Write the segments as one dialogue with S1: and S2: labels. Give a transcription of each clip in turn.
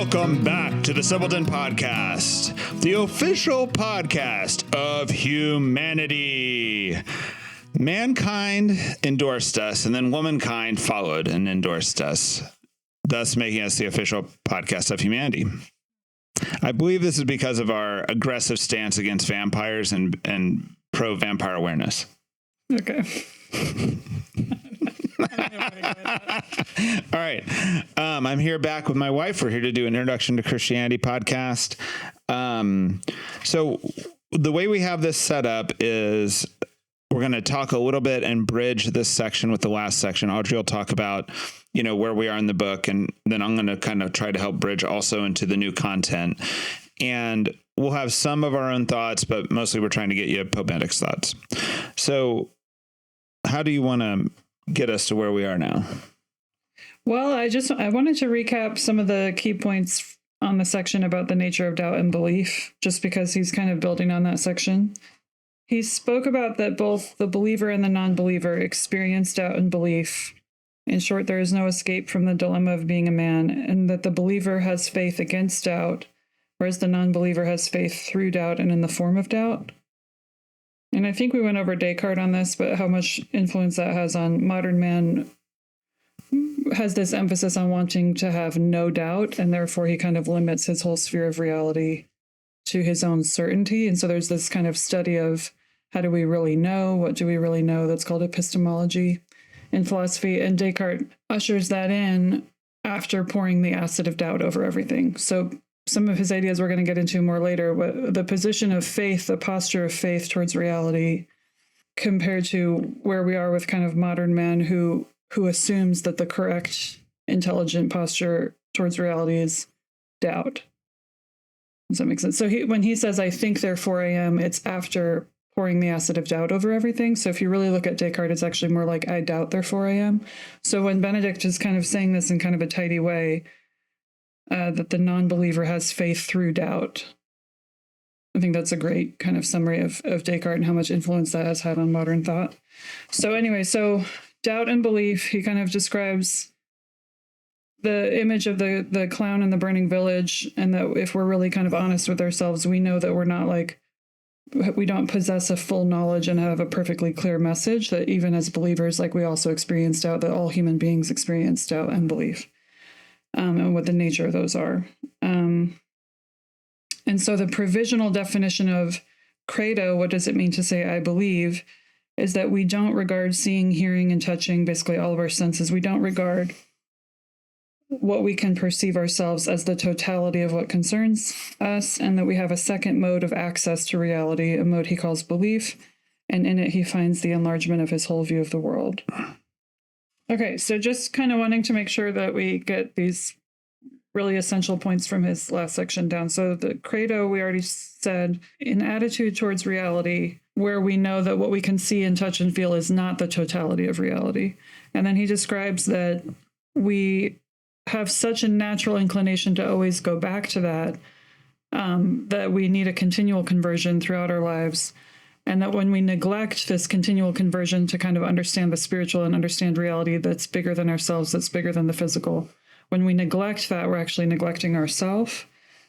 S1: Welcome back to the Simpleton Podcast, the official podcast of humanity. Mankind endorsed us, and then womankind followed and endorsed us, thus making us the official podcast of humanity. I believe this is because of our aggressive stance against vampires and pro-vampire awareness.
S2: Okay.
S1: All right. I'm here back with my wife. We're here to do an Introduction to Christianity podcast. So the way we have this set up is we're going to talk a little bit and bridge this section with the last section. Audrey will talk about, where we are in the book, and then I'm going to kind of try to help bridge also into the new content. And we'll have some of our own thoughts, but mostly we're trying to get you Pope Benedict's thoughts. So how do you want to get us to where we are now?
S2: Well, I wanted to recap some of the key points on the section about the nature of doubt and belief, just because he's kind of building on that section. He spoke about that both the believer and the non-believer experience doubt and belief. In short, there is no escape from the dilemma of being a man, and that the believer has faith against doubt, whereas the non-believer has faith through doubt and in the form of doubt. And I think we went over Descartes on this, but how much influence that has on modern man has this emphasis on wanting to have no doubt, and therefore he kind of limits his whole sphere of reality to his own certainty. And so there's this kind of study of how do we really know? What do we really know? That's called epistemology in philosophy. And Descartes ushers that in after pouring the acid of doubt over everything. So some of his ideas we're going to get into more later, but the position of faith, the posture of faith towards reality, compared to where we are with kind of modern man who assumes that the correct, intelligent posture towards reality is doubt. Does that make sense? So when he says, I think, therefore I am, it's after pouring the acid of doubt over everything. So if you really look at Descartes, it's actually more like, I doubt, therefore I am. So when Benedict is kind of saying this in kind of a tidy way, that the non-believer has faith through doubt, I think that's a great kind of summary of Descartes and how much influence that has had on modern thought. So anyway, so doubt and belief, he kind of describes the image of the clown in the burning village, and that if we're really kind of honest with ourselves, we know that we're not we don't possess a full knowledge and have a perfectly clear message, that even as believers, we also experience doubt, that all human beings experience doubt and belief, and what the nature of those are. And so the provisional definition of credo, what does it mean to say I believe, is that we don't regard seeing, hearing, and touching, basically all of our senses, we don't regard what we can perceive ourselves as the totality of what concerns us, and that we have a second mode of access to reality, a mode he calls belief, and in it he finds the enlargement of his whole view of the world. Okay, so just kind of wanting to make sure that we get these really essential points from his last section down. So the credo, we already said, an attitude towards reality where we know that what we can see and touch and feel is not the totality of reality. And then he describes that we have such a natural inclination to always go back to that, that we need a continual conversion throughout our lives. And that when we neglect this continual conversion to kind of understand the spiritual and understand reality that's bigger than ourselves, that's bigger than the physical, when we neglect that, we're actually neglecting ourselves.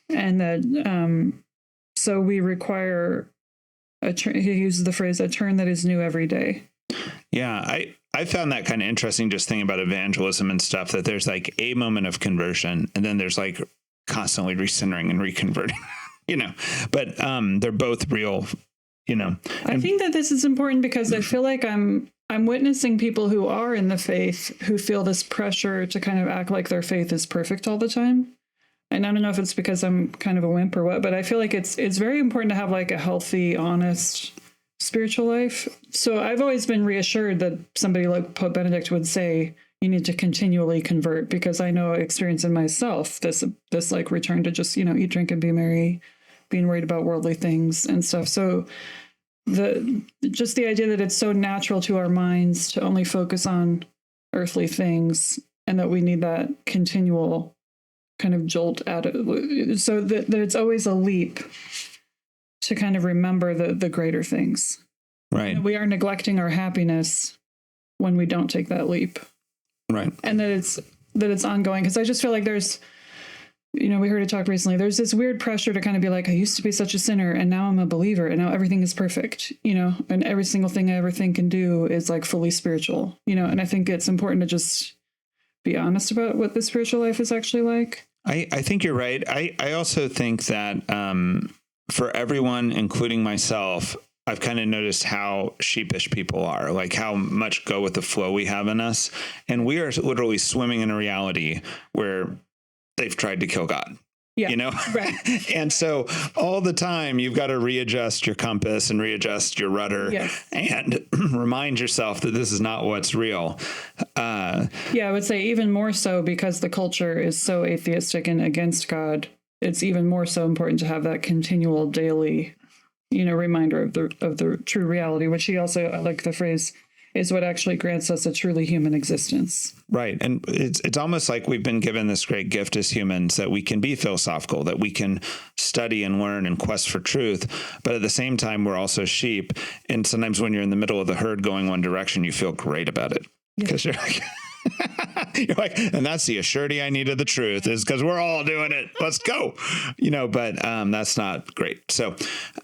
S2: And that, so we require, he uses the phrase, a turn that is new every day.
S1: Yeah, I found that kind of interesting, just thinking about evangelism and stuff, that there's a moment of conversion, and then there's constantly recentering and reconverting, but they're both real,
S2: I think that this is important because I feel like I'm witnessing people who are in the faith who feel this pressure to kind of act like their faith is perfect all the time. And I don't know if it's because I'm kind of a wimp or what, but I feel like it's very important to have a healthy, honest spiritual life. So I've always been reassured that somebody like Pope Benedict would say, you need to continually convert, because I know experience in myself, this return to just, eat, drink, and be merry, being worried about worldly things and stuff. So the idea that it's so natural to our minds to only focus on earthly things, and that we need that continual kind of jolt at it, so that it's always a leap to kind of remember the greater things.
S1: Right.
S2: We are neglecting our happiness when we don't take that leap.
S1: Right.
S2: And that it's ongoing. Because I just feel like there's we heard a talk recently. There's this weird pressure to kind of be like, I used to be such a sinner and now I'm a believer and now everything is perfect, and every single thing I ever think and do is like fully spiritual, and I think it's important to just be honest about what the spiritual life is actually like.
S1: I think you're right. I also think that for everyone, including myself, I've kind of noticed how sheepish people are, like how much go with the flow we have in us. And we are literally swimming in a reality where they've tried to kill God.
S2: Yeah. Right.
S1: And so all the time you've got to readjust your compass and readjust your rudder and remind yourself that this is not what's real.
S2: I would say even more so because the culture is so atheistic and against God. It's even more so important to have that continual daily, reminder of the true reality, which he also, I like the phrase, is what actually grants us a truly human existence.
S1: Right. And it's almost like we've been given this great gift as humans that we can be philosophical, that we can study and learn and quest for truth. But at the same time, we're also sheep. And sometimes when you're in the middle of the herd going one direction, you feel great about it because you're like... You're like, and that's the assurity I need of the truth is because we're all doing it. Let's go, but that's not great. So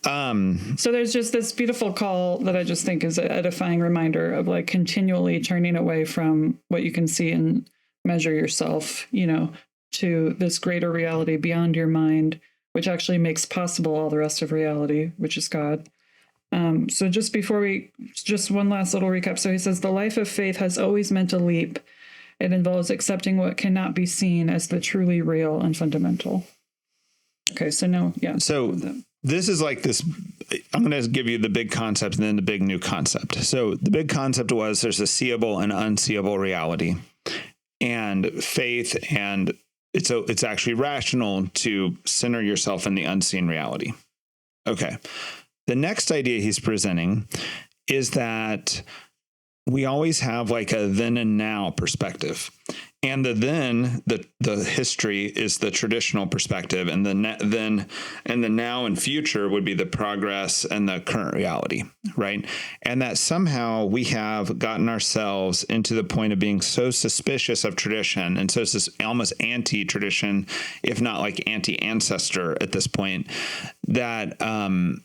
S2: there's just this beautiful call that I just think is a edifying reminder of like continually turning away from what you can see and measure yourself, to this greater reality beyond your mind, which actually makes possible all the rest of reality, which is God. So just one last little recap. So he says, the life of faith has always meant a leap. It involves accepting what cannot be seen as the truly real and fundamental. Okay, so no, yeah.
S1: So this is like this, I'm going to give you the big concept and then the big new concept. So the big concept was there's a seeable and unseeable reality and faith, and it's actually rational to center yourself in the unseen reality. Okay. The next idea he's presenting is that we always have like a then and now perspective. And the history is the traditional perspective, and the now and future would be the progress and the current reality, right? And that somehow we have gotten ourselves into the point of being so suspicious of tradition, and so it's this almost anti-tradition, if not like anti-ancestor at this point, that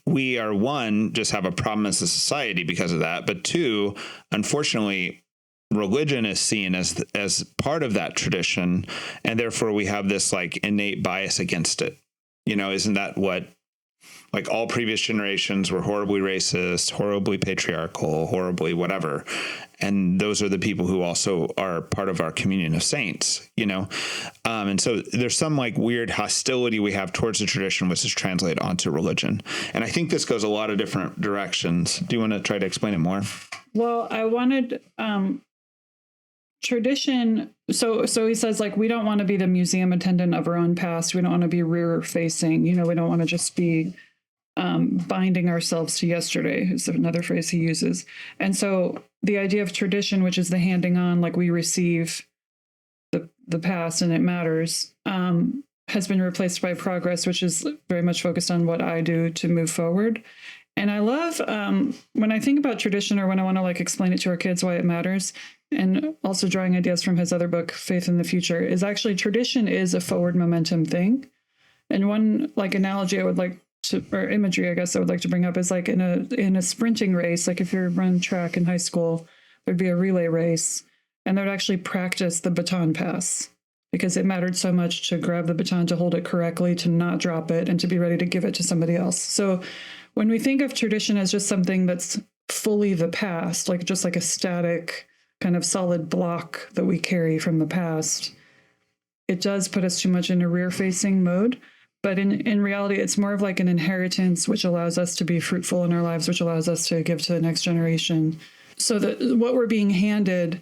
S1: we are, one, just have a problem as a society because of that, but two, unfortunately, religion is seen as part of that tradition, and therefore we have this like innate bias against it. Isn't that what, like, all previous generations were horribly racist, horribly patriarchal, horribly whatever, and those are the people who also are part of our communion of saints, and so there's some like weird hostility we have towards the tradition, which is translated onto religion. And I think this goes a lot of different directions. Do you want to try to explain it more?
S2: Well, I wanted tradition. So he says, like, we don't want to be the museum attendant of our own past. We don't want to be rear facing. We don't want to just be binding ourselves to yesterday is another phrase he uses. And so the idea of tradition, which is the handing on, like we receive the past and it matters, has been replaced by progress, which is very much focused on what I do to move forward. And I love when I think about tradition, or when I want to like explain it to our kids why it matters, and also drawing ideas from his other book, Faith in the Future, is actually tradition is a forward momentum thing. And one like analogy I would like to, or imagery I guess I would like to bring up, is like in a sprinting race, like if you run track in high school, there'd be a relay race, and they'd actually practice the baton pass, because it mattered so much to grab the baton, to hold it correctly, to not drop it, and to be ready to give it to somebody else. So when we think of tradition as just something that's fully the past, like just like a static kind of solid block that we carry from the past, it does put us too much in a rear-facing mode. But in reality, it's more of like an inheritance, which allows us to be fruitful in our lives, which allows us to give to the next generation. So that what we're being handed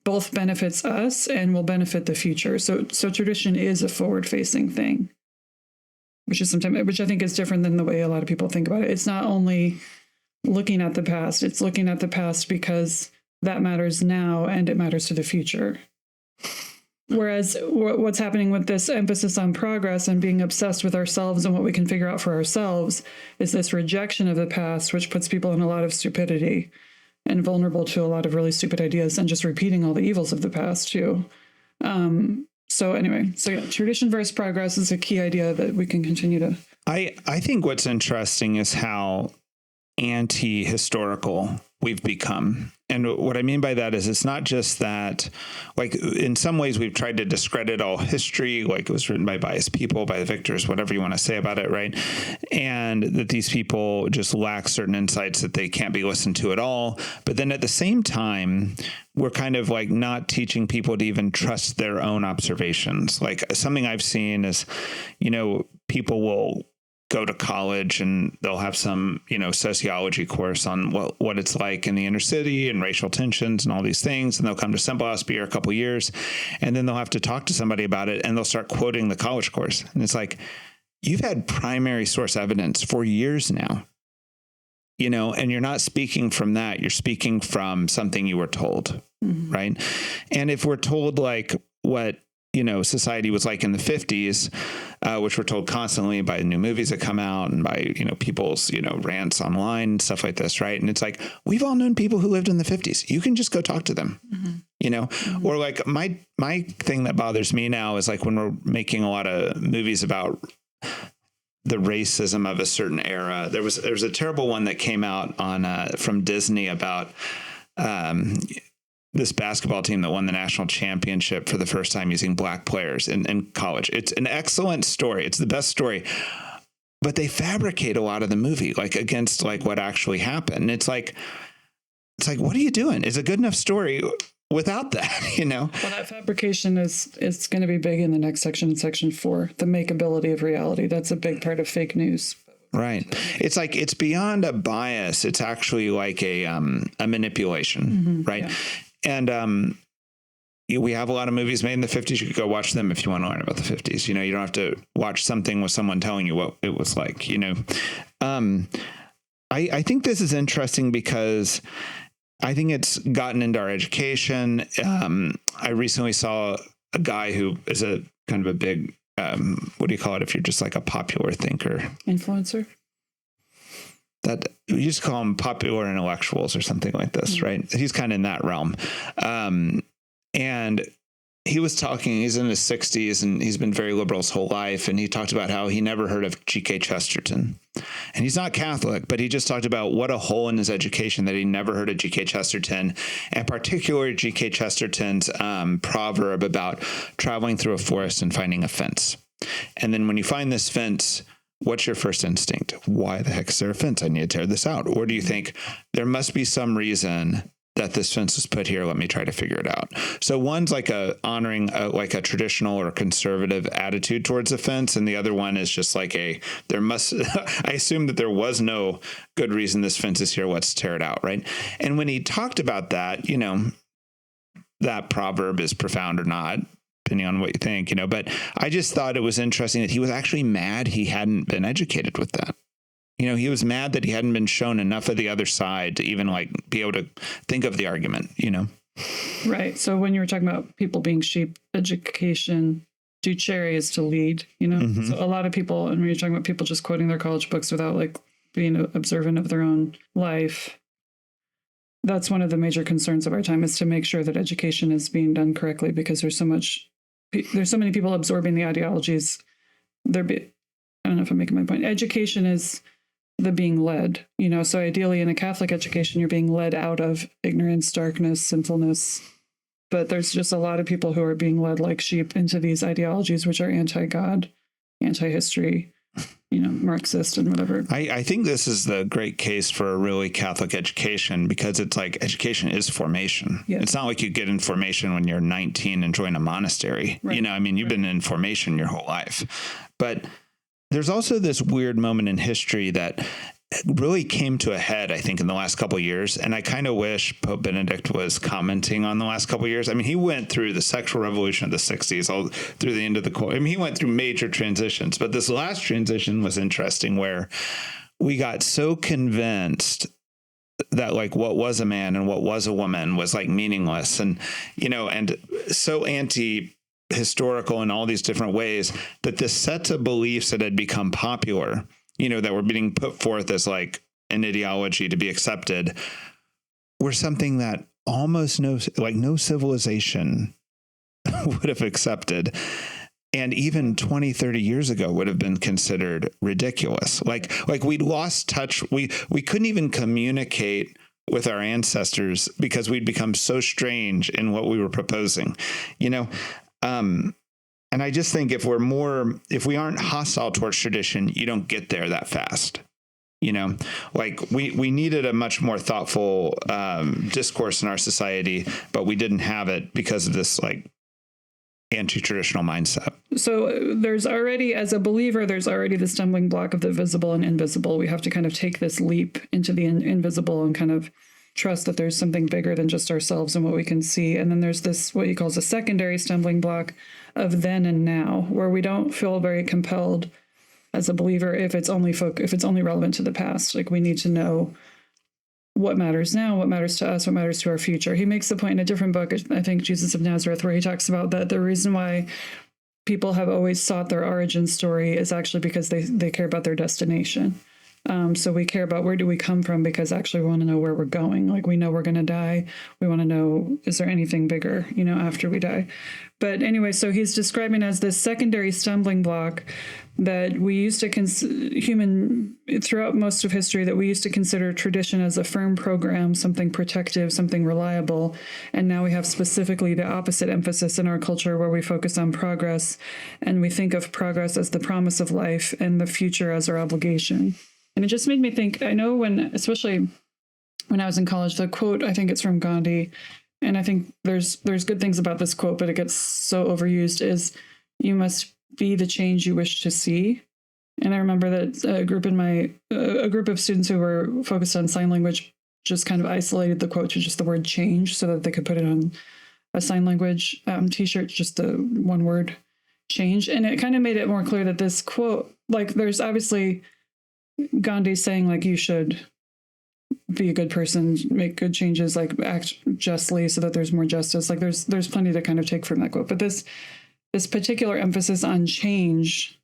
S2: both benefits us and will benefit the future. So tradition is a forward-facing thing, which I think is different than the way a lot of people think about it. It's not only looking at the past, it's looking at the past because that matters now and it matters to the future. Whereas what's happening with this emphasis on progress and being obsessed with ourselves and what we can figure out for ourselves is this rejection of the past, which puts people in a lot of stupidity and vulnerable to a lot of really stupid ideas and just repeating all the evils of the past too. So anyway, tradition versus progress is a key idea that we can continue to.
S1: I think what's interesting is how anti-historical we've become. And what I mean by that is it's not just that, like, in some ways we've tried to discredit all history, like it was written by biased people, by the victors, whatever you want to say about it, right? And that these people just lack certain insights that they can't be listened to at all. But then at the same time, we're kind of like not teaching people to even trust their own observations. Like something I've seen is, people will go to college and they'll have some, sociology course on what it's like in the inner city and racial tensions and all these things. And they'll come to Simple House, be here a couple years, and then they'll have to talk to somebody about it and they'll start quoting the college course. And it's like, you've had primary source evidence for years now, and you're not speaking from that. You're speaking from something you were told, right? And if we're told like what, society was like in the 50s, which we're told constantly by new movies that come out and by, people's, rants online and stuff like this, right? And it's like, we've all known people who lived in the 50s. You can just go talk to them, or like my thing that bothers me now is like when we're making a lot of movies about the racism of a certain era. There was a terrible one that came out on from Disney about this basketball team that won the national championship for the first time using black players in college. It's an excellent story. It's the best story, but they fabricate a lot of the movie, like against like what actually happened. And it's like, what are you doing? It's a good enough story without that, Well,
S2: that fabrication is going to be big in the next section, in section 4, the makeability of reality. That's a big part of fake news.
S1: Right. It's like, it's beyond a bias. It's actually like a manipulation, right? Yeah. And we have a lot of movies made in the 50s. You could go watch them if you want to learn about the 50s. You don't have to watch something with someone telling you what it was like, I think this is interesting because I think it's gotten into our education. I recently saw a guy who is a kind of a big, what do you call it if you're just like a popular thinker?
S2: Influencer?
S1: That you just call them popular intellectuals or something like this, right? He's kind of in that realm. And he was talking, he's in his 60s and he's been very liberal his whole life. And he talked about how he never heard of G.K. Chesterton. And he's not Catholic, but he just talked about what a hole in his education that he never heard of G.K. Chesterton, and particularly G.K. Chesterton's proverb about traveling through a forest and finding a fence. And then when you find this fence, what's your first instinct? Why the heck is there a fence? I need to tear this out. Or do you think there must be some reason that this fence was put here? Let me try to figure it out. So one's like honoring like a traditional or conservative attitude towards the fence. And the other one is just like I assume that there was no good reason this fence is here. Let's tear it out. Right. And when he talked about that, that proverb is profound or not, depending on what you think, but I just thought it was interesting that he was actually mad he hadn't been educated with that. He was mad that he hadn't been shown enough of the other side to even like be able to think of the argument,
S2: Right. So when you were talking about people being sheep, education, ducere is to lead, So a lot of people, and when you're talking about people just quoting their college books without like being observant of their own life, that's one of the major concerns of our time, is to make sure that education is being done correctly, because there's so many people absorbing the ideologies. I don't know if I'm making my point. Education is the being led, so ideally in a Catholic education, you're being led out of ignorance, darkness, sinfulness. But there's just a lot of people who are being led like sheep into these ideologies, which are anti-God, anti-history, Marxist and whatever.
S1: I think this is the great case for a really Catholic education, because it's like education is formation. Yes. It's not like you get in formation when you're 19 and join a monastery. Right. You've been in formation your whole life. But there's also this weird moment in history that really came to a head, I think, in the last couple of years. And I kind of wish Pope Benedict was commenting on the last couple of years. He went through the sexual revolution of the 60s, all through the end of the Cold. He went through major transitions. But this last transition was interesting, where we got so convinced that like what was a man and what was a woman was like meaningless, and and so anti-historical in all these different ways, that this set of beliefs that had become popular, that were being put forth as like an ideology to be accepted, were something that almost no civilization would have accepted. And even 20, 30 years ago would have been considered ridiculous. Like we'd lost touch. We couldn't even communicate with our ancestors because we'd become so strange in what we were proposing, and I just think if we aren't hostile towards tradition, you don't get there that fast. We needed a much more thoughtful discourse in our society, but we didn't have it because of this anti-traditional mindset.
S2: So there's already, as a believer, there's already the stumbling block of the visible and invisible. We have to kind of take this leap into the invisible and kind of trust that there's something bigger than just ourselves and what we can see. And then there's this, what he calls a secondary stumbling block of then and now, where we don't feel very compelled as a believer if it's only relevant to the past. Like, we need to know what matters now, what matters to us, what matters to our future. He makes the point in a different book, I think Jesus of Nazareth, where he talks about that the reason why people have always sought their origin story is actually because they care about their destination. So we care about where do we come from because actually we want to know where we're going. Like, we know we're going to die. We want to know, is there anything bigger, after we die? But anyway, so he's describing as this secondary stumbling block that we used to throughout most of history, that we used to consider tradition as a firm program, something protective, something reliable. And now we have specifically the opposite emphasis in our culture, where we focus on progress, and we think of progress as the promise of life and the future as our obligation. And it just made me think, I know especially when I was in college, the quote, I think it's from Gandhi, and I think there's good things about this quote, but it gets so overused, is you must be the change you wish to see. And I remember that a group of students who were focused on sign language just kind of isolated the quote to just the word change so that they could put it on a sign language t-shirt, just the one word change. And it kind of made it more clear that this quote, there's obviously Gandhi saying you should be a good person, make good changes, act justly so that there's more justice. There's plenty to kind of take from that quote. But this particular emphasis on change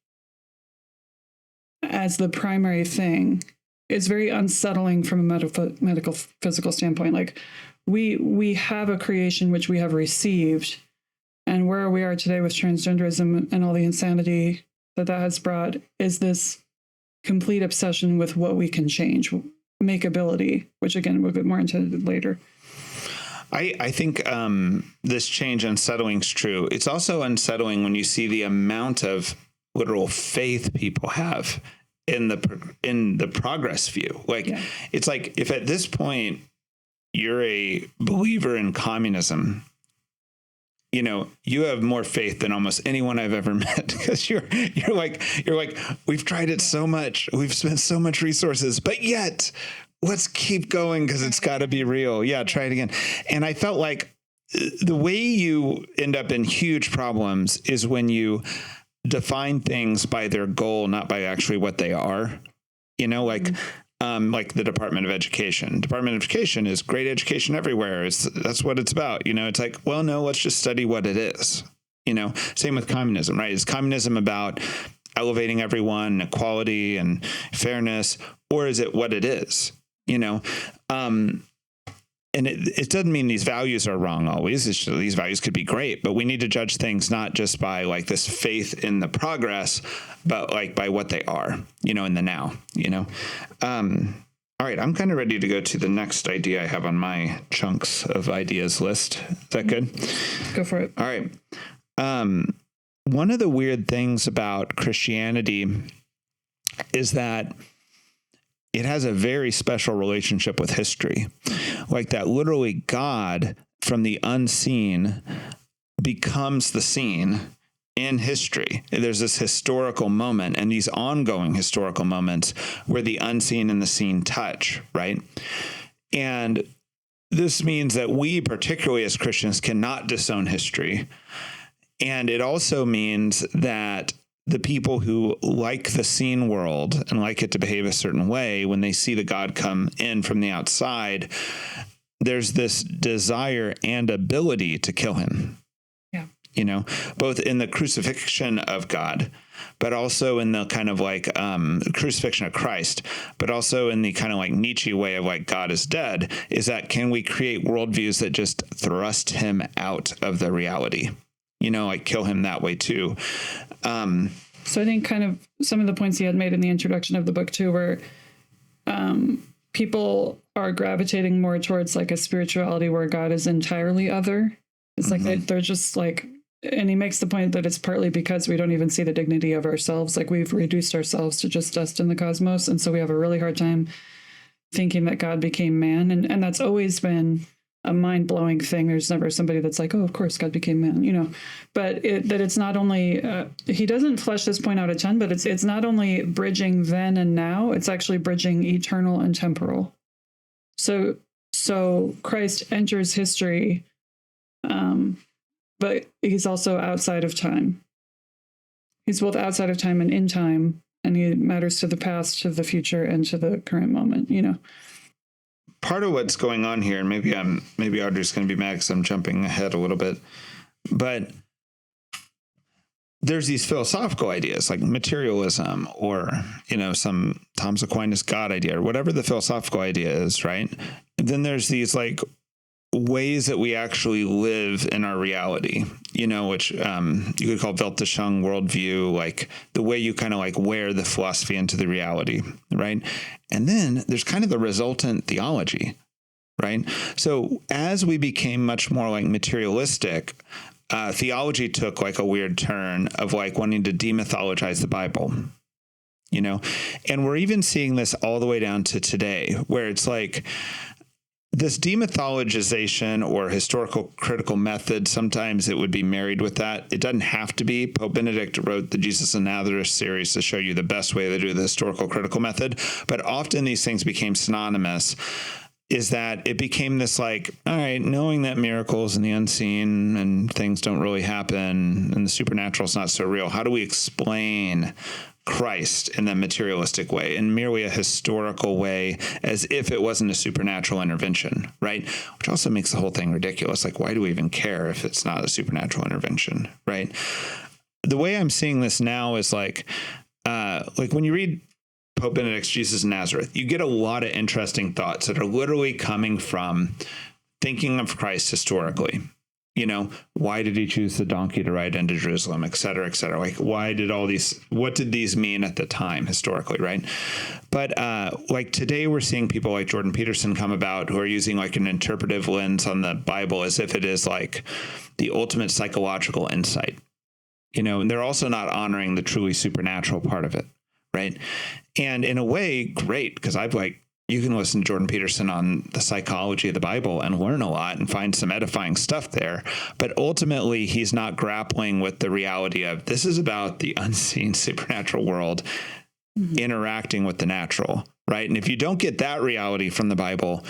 S2: as the primary thing is very unsettling from a medical physical standpoint. We have a creation which we have received, and where we are today with transgenderism and all the insanity that has brought is this complete obsession with what we can change, makeability, which again we'll get more into later.
S1: I think this change unsettling is true. It's also unsettling when you see the amount of literal faith people have in the progress view. It's like, if at this point you're a believer in communism, you have more faith than almost anyone I've ever met, because you're like, we've tried it so much, we've spent so much resources, but yet let's keep going because it's got to be real. Yeah, try it again. And I felt like the way you end up in huge problems is when you define things by their goal, not by actually what they are. Like the Department of Education. Department of Education is great education everywhere. That's what it's about. It's like, well, no, let's just study what it is. Same with communism, right? Is communism about elevating everyone, equality and fairness, or is it what it is? And it doesn't mean these values are wrong always. These values could be great, but we need to judge things not just by this faith in the progress, but by what they are, in the now, All right, I'm kind of ready to go to the next idea I have on my chunks of ideas list. Is that good?
S2: Go for it.
S1: All right. One of the weird things about Christianity is that it has a very special relationship with history. That literally God from the unseen becomes the seen in history. There's this historical moment and these ongoing historical moments where the unseen and the seen touch, right? And this means that we, particularly as Christians, cannot disown history. And it also means that the people who like the seen world and like it to behave a certain way, when they see the God come in from the outside, there's this desire and ability to kill him. Yeah. Both in the crucifixion of God, but also in the kind of crucifixion of Christ, but also in the kind of Nietzsche way of God is dead, is that can we create worldviews that just thrust him out of the reality? like kill him that way too.
S2: So I think kind of some of the points he had made in the introduction of the book too, were people are gravitating more towards like a spirituality where God is entirely other. It's like they're just like, and he makes the point that it's partly because we don't even see the dignity of ourselves. Like we've reduced ourselves to just dust in the cosmos. And so we have a really hard time thinking that God became man. And that's always been a mind-blowing thing. There's never somebody that's like, oh, of course, God became man, but that it's not only, he doesn't flesh this point out a ton, but it's not only bridging then and now, it's actually bridging eternal and temporal. So Christ enters history, but he's also outside of time. He's both outside of time and in time, and he matters to the past, to the future, and to the current moment,
S1: Part of what's going on here, and maybe Audrey's going to be mad because I'm jumping ahead a little bit, but there's these philosophical ideas like materialism or, some Thomas Aquinas God idea or whatever the philosophical idea is, right? And then there's these like ways that we actually live in our reality, which you could call Weltanschauung worldview, like the way you kind of like wear the philosophy into the reality, right? And then there's kind of the resultant theology, right? So as we became much more like materialistic, theology took like a weird turn of like wanting to demythologize the Bible, and we're even seeing this all the way down to today, where it's like, this demythologization or historical critical method, sometimes it would be married with that. It doesn't have to be. Pope Benedict wrote the Jesus of Nazareth series to show you the best way to do the historical critical method. But often these things became synonymous, is that it became this like, all right, knowing that miracles and the unseen and things don't really happen and the supernatural is not so real, how do we explain Christ in the materialistic way, in merely a historical way, as if it wasn't a supernatural intervention, right? Which also makes the whole thing ridiculous. Like, why do we even care if it's not a supernatural intervention, right? The way I'm seeing this now is like when you read Pope Benedict's Jesus of Nazareth, you get a lot of interesting thoughts that are literally coming from thinking of Christ historically. Why did he choose the donkey to ride into Jerusalem, et cetera, et cetera? Like, what did these mean at the time historically, right? But like today we're seeing people like Jordan Peterson come about who are using like an interpretive lens on the Bible as if it is like the ultimate psychological insight, and they're also not honoring the truly supernatural part of it, right? And in a way, great, because you can listen to Jordan Peterson on the psychology of the Bible and learn a lot and find some edifying stuff there. But ultimately, he's not grappling with the reality of this is about the unseen supernatural world interacting with the natural, right? And if you don't get that reality from the Bible,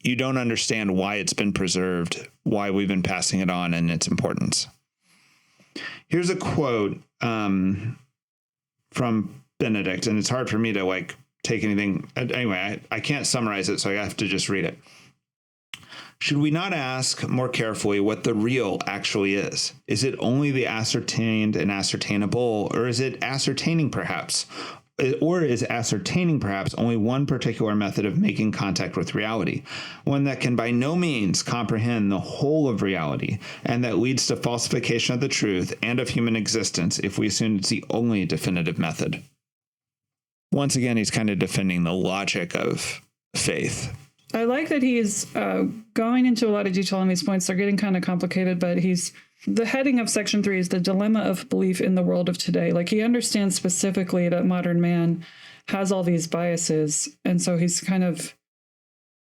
S1: you don't understand why it's been preserved, why we've been passing it on, and its importance. Here's a quote from Benedict, and it's hard for me to take anything. Anyway, I can't summarize it, so I have to just read it. Should we not ask more carefully what the real actually is? Is it only the ascertained and ascertainable, or is it ascertaining perhaps? Or is ascertaining perhaps only one particular method of making contact with reality, one that can by no means comprehend the whole of reality, and that leads to falsification of the truth and of human existence if we assume it's the only definitive method? Once again, he's kind of defending the logic of faith.
S2: I like that he's going into a lot of detail on these points. They're getting kind of complicated, but the heading of section 3 is the dilemma of belief in the world of today. Like, he understands specifically that modern man has all these biases. And so he's kind of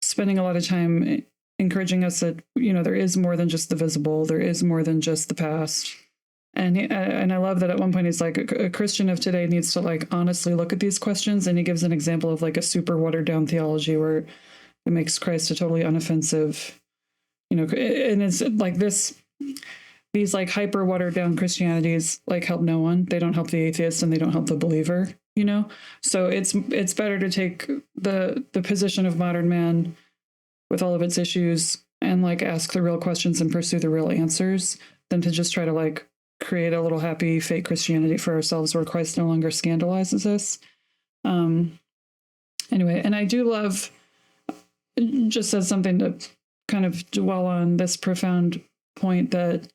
S2: spending a lot of time encouraging us that, there is more than just the visible. There is more than just the past. And I love that at one point he's like, a Christian of today needs to honestly look at these questions. And he gives an example of a super watered down theology where it makes Christ a totally unoffensive, and it's like these hyper watered down Christianities help no one. They don't help the atheist and they don't help the believer, So it's better to take the position of modern man with all of its issues and ask the real questions and pursue the real answers than to just try to create a little happy fake Christianity for ourselves where Christ no longer scandalizes us. Anyway, and I do love, just as something to kind of dwell on this profound point, that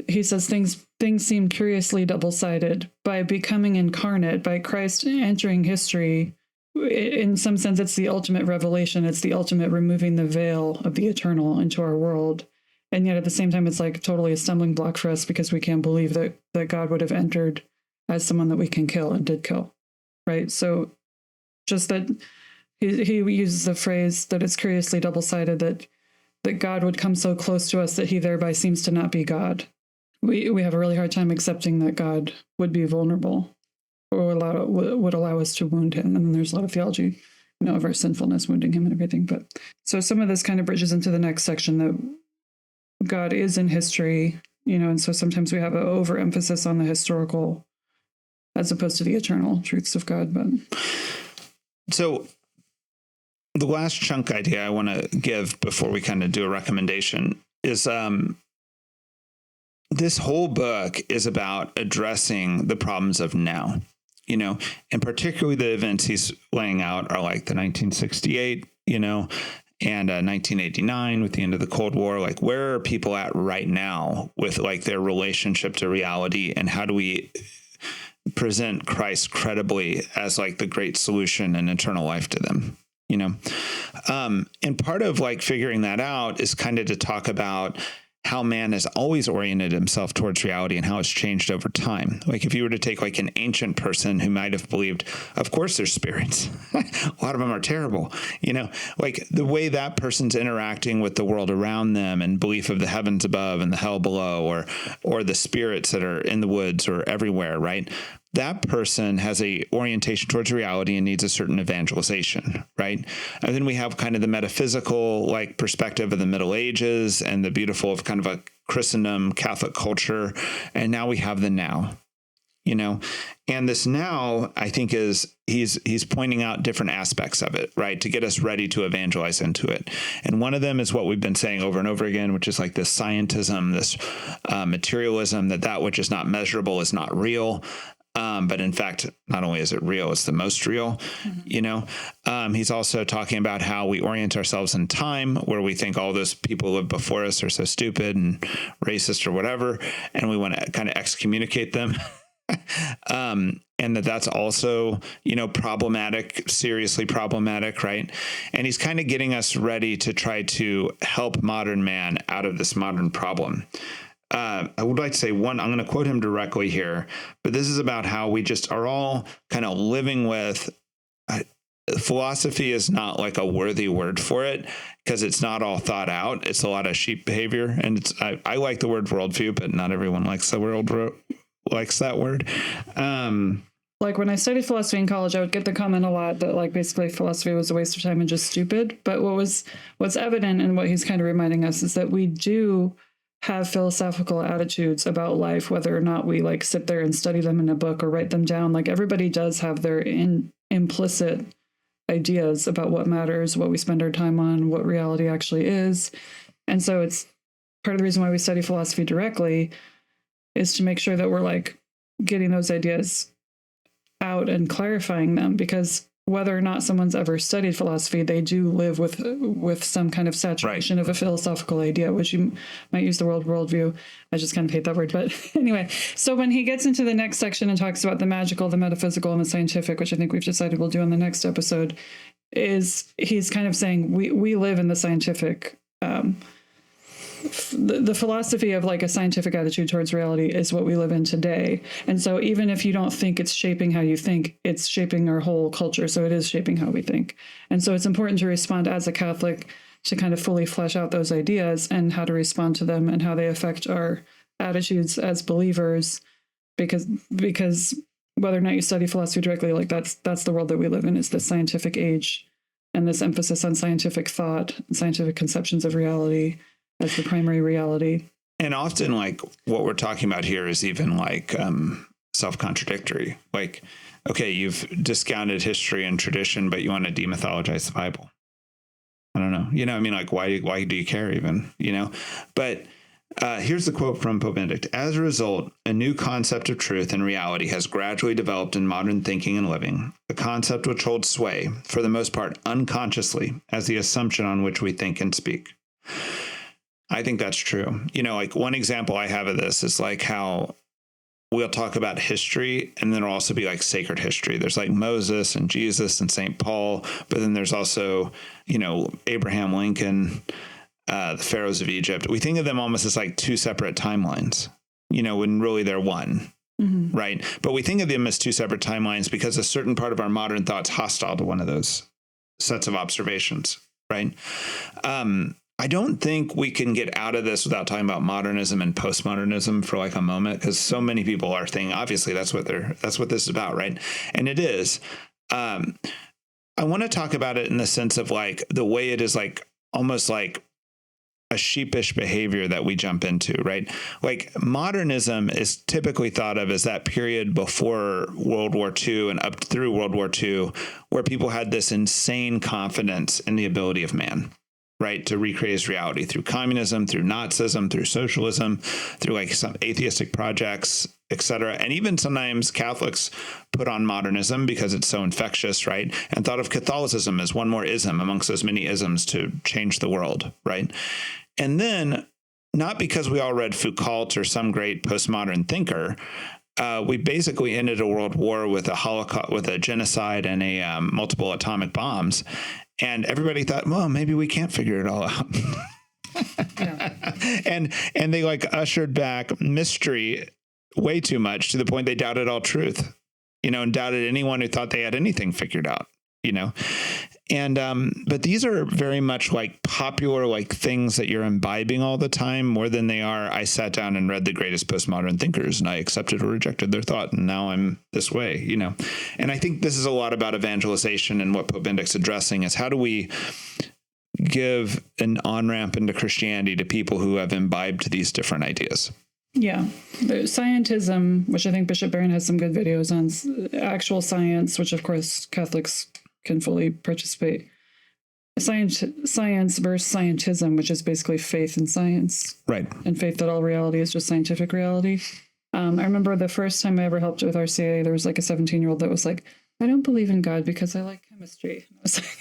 S2: he says things seem curiously double-sided. By becoming incarnate, by Christ entering history, in some sense, it's the ultimate revelation. It's the ultimate removing the veil of the eternal into our world. And yet at the same time, it's like totally a stumbling block for us because we can't believe that God would have entered as someone that we can kill and did kill. Right. So just that he uses the phrase that it's curiously double-sided, that God would come so close to us that he thereby seems to not be God. We have a really hard time accepting that God would be vulnerable or would allow us to wound him. And there's a lot of theology, of our sinfulness wounding him and everything. But so some of this kind of bridges into the next section, that God is in history, and so sometimes we have an overemphasis on the historical as opposed to the eternal truths of God. But
S1: so the last chunk idea I want to give before we kind of do a recommendation is this whole book is about addressing the problems of now, and particularly the events he's laying out are like the 1968, and 1989 with the end of the Cold War. Like, where are people at right now with like their relationship to reality, and how do we present Christ credibly as like the great solution and eternal life to them? And part of like figuring that out is kind of to talk about how man has always oriented himself towards reality and how it's changed over time. Like if you were to take like an ancient person who might have believed, of course there's spirits, a lot of them are terrible, like the way that person's interacting with the world around them and belief of the heavens above and the hell below, or the spirits that are in the woods or everywhere, right? That person has a orientation towards reality and needs a certain evangelization, right? And then we have kind of the metaphysical like perspective of the Middle Ages and the beautiful of kind of a Christendom, Catholic culture. And now we have the now, and this now I think is he's pointing out different aspects of it, right? To get us ready to evangelize into it. And one of them is what we've been saying over and over again, which is like this scientism, this materialism, that which is not measurable is not real. But in fact, not only is it real, it's the most real, He's also talking about how we orient ourselves in time, where we think all those people who live before us are so stupid and racist or whatever, and we want to kind of excommunicate them. And that's also, problematic, seriously problematic, right? And he's kind of getting us ready to try to help modern man out of this modern problem. I would like to say one, I'm going to quote him directly here, but this is about how we just are all kind of living with philosophy is not like a worthy word for it because it's not all thought out. It's a lot of sheep behavior. And I like the word worldview, but not everyone likes that word.
S2: Like when I studied philosophy in college, I would get the comment a lot that like basically philosophy was a waste of time and just stupid. But what's evident and what he's kind of reminding us is that we do have philosophical attitudes about life, whether or not we like sit there and study them in a book or write them down. Like everybody does have their implicit ideas about what matters, what we spend our time on, what reality actually is. And so it's part of the reason why we study philosophy directly is to make sure that we're like getting those ideas out and clarifying them, because whether or not someone's ever studied philosophy, they do live with some kind of saturation of a philosophical idea, which you might use the word worldview. I just kind of hate that word. But anyway, so when he gets into the next section and talks about the magical, the metaphysical, and the scientific, which I think we've decided we'll do in the next episode, he's kind of saying we live in the scientific the philosophy of like a scientific attitude towards reality is what we live in today. And so even if you don't think it's shaping how you think, it's shaping our whole culture. So it is shaping how we think. And so it's important to respond as a Catholic to kind of fully flesh out those ideas and how to respond to them and how they affect our attitudes as believers, because whether or not you study philosophy directly, like that's the world that we live in, is the scientific age and this emphasis on scientific thought, scientific conceptions of reality as the primary reality.
S1: And often like what we're talking about here is even like self-contradictory. Like, okay, you've discounted history and tradition, but you want to demythologize the Bible. I don't know. I mean, like, why do you care even, But here's the quote from Pope Benedict. As a result, a new concept of truth and reality has gradually developed in modern thinking and living, a concept which holds sway, for the most part unconsciously, as the assumption on which we think and speak. I think that's true. Like one example I have of this is like how we'll talk about history, and then there'll also be like sacred history. There's like Moses and Jesus and St. Paul, but then there's also, Abraham Lincoln, the pharaohs of Egypt. We think of them almost as like two separate timelines, when really they're one. Mm-hmm. Right. But we think of them as two separate timelines because a certain part of our modern thought's hostile to one of those sets of observations. Right. I don't think we can get out of this without talking about modernism and postmodernism for like a moment, because so many people are thinking, obviously that's what this is about. Right. And it is. I want to talk about it in the sense of like the way it is like almost like a sheepish behavior that we jump into, right? Like modernism is typically thought of as that period before World War II and up through World War II, where people had this insane confidence in the ability of man, right, to recreate his reality through communism, through Nazism, through socialism, through like some atheistic projects, etc. And even sometimes Catholics put on modernism because it's so infectious, right? And thought of Catholicism as one more ism amongst those many isms to change the world, right? And then, not because we all read Foucault or some great postmodern thinker, we basically ended a world war with a Holocaust, with a genocide and a multiple atomic bombs. And everybody thought, well, maybe we can't figure it all out. And they like ushered back mystery way too much to the point they doubted all truth, and doubted anyone who thought they had anything figured out, And, but these are very much like popular, like things that you're imbibing all the time more than they are. I sat down and read the greatest postmodern thinkers and I accepted or rejected their thought. And now I'm this way, and I think this is a lot about evangelization, and what Pope Benedict's addressing is how do we give an on-ramp into Christianity to people who have imbibed these different ideas?
S2: Yeah. Scientism, which I think Bishop Barron has some good videos on, actual science, which of course Catholics can fully participate. Science versus scientism, which is basically faith in science.
S1: Right.
S2: And faith that all reality is just scientific reality. I remember the first time I ever helped with RCA, there was like a 17-year-old that was like, I don't believe in God because I like chemistry.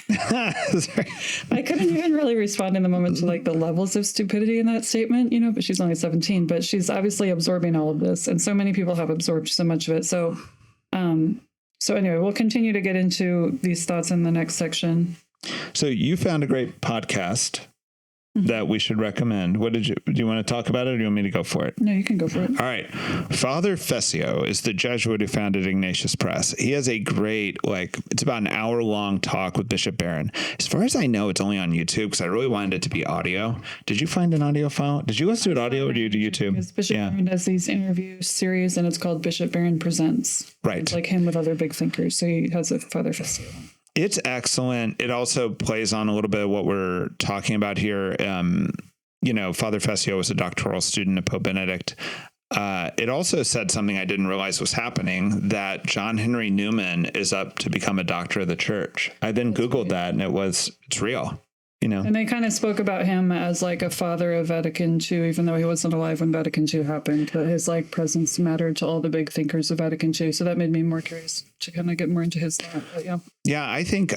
S2: I was like, I couldn't even really respond in the moment to like the levels of stupidity in that statement, but she's only 17, but she's obviously absorbing all of this. And so many people have absorbed so much of it. So anyway, we'll continue to get into these thoughts in the next section.
S1: So you found a great podcast that we should recommend. Do you want to talk about it, or do you want me to go for it?
S2: No, you can go for it.
S1: All right. Father Fessio is the Jesuit who founded Ignatius Press. He has a great, it's about an hour-long talk with Bishop Barron. As far as I know, it's only on YouTube because I really wanted it to be audio. Did you find an audio file? Did you listen to it audio, or do you do YouTube?
S2: Because Bishop Barron does these interview series, and it's called Bishop Barron Presents.
S1: Right.
S2: It's like him with other big thinkers. So he has a Father Fessio.
S1: It's excellent. It also plays on a little bit of what we're talking about here. Father Fessio was a doctoral student of Pope Benedict. It also said something I didn't realize was happening, that John Henry Newman is up to become a doctor of the church. I then Googled that, and it's real.
S2: And they kind of spoke about him as like a father of Vatican II, even though he wasn't alive when Vatican II happened. But his presence mattered to all the big thinkers of Vatican II. So that made me more curious to kind of get more into his thought. But yeah.
S1: Yeah, I think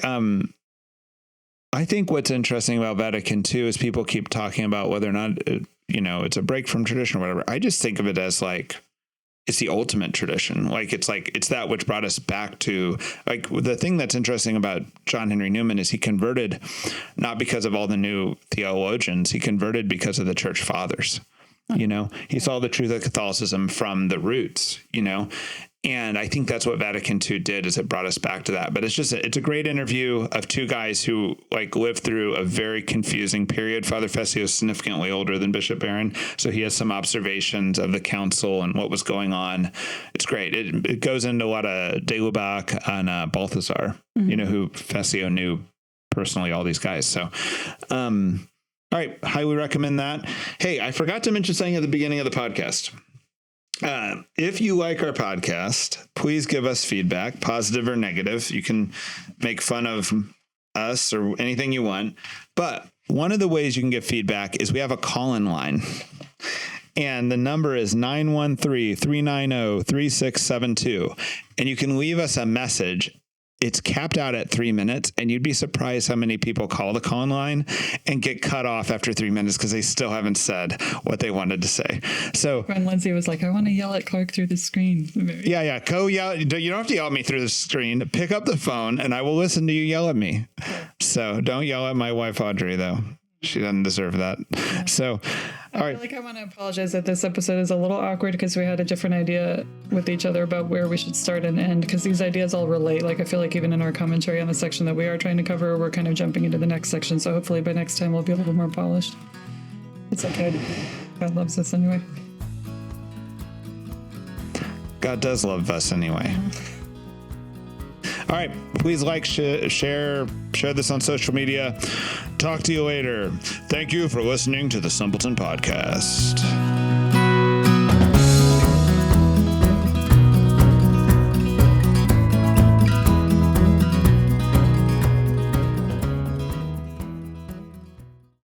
S1: what's interesting about Vatican II is people keep talking about whether or not it's a break from tradition or whatever. I just think of it as it's the ultimate tradition. It's that which brought us back to the thing that's interesting about John Henry Newman is he converted not because of all the new theologians, he converted because of the church fathers. He saw the truth of Catholicism from the roots, and I think that's what Vatican II did, is it brought us back to that. But it's a great interview of two guys who lived through a very confusing period. Father Fessio is significantly older than Bishop Barron, so he has some observations of the council and what was going on. It's great. It goes into a lot of de Lubac and Balthasar, who Fessio knew personally, all these guys. So, all right, highly recommend that. Hey, I forgot to mention something at the beginning of the podcast. If you like our podcast, please give us feedback, positive or negative. You can make fun of us or anything you want. But one of the ways you can get feedback is we have a call-in line. And the number is 913-390-3672. And you can leave us a message it's capped out at 3 minutes, and you'd be surprised how many people call the call line and get cut off after 3 minutes because they still haven't said what they wanted to say. So
S2: when Lindsay was like, I want to yell at Clark through the screen.
S1: Yeah. Go yell. You don't have to yell at me through the screen. Pick up the phone and I will listen to you yell at me. So don't yell at my wife, Audrey, though. She doesn't deserve that. Yeah. So, all right.
S2: I feel like I want to apologize that this episode is a little awkward because we had a different idea with each other about where we should start and end, because these ideas all relate. Like, I feel like even in our commentary on the section that we are trying to cover, we're kind of jumping into the next section. So hopefully by next time we'll be a little more polished. It's okay. God loves us anyway.
S1: God does love us anyway. All right. Please like, share this on social media. Talk to you later. Thank you for listening to the Simpleton Podcast.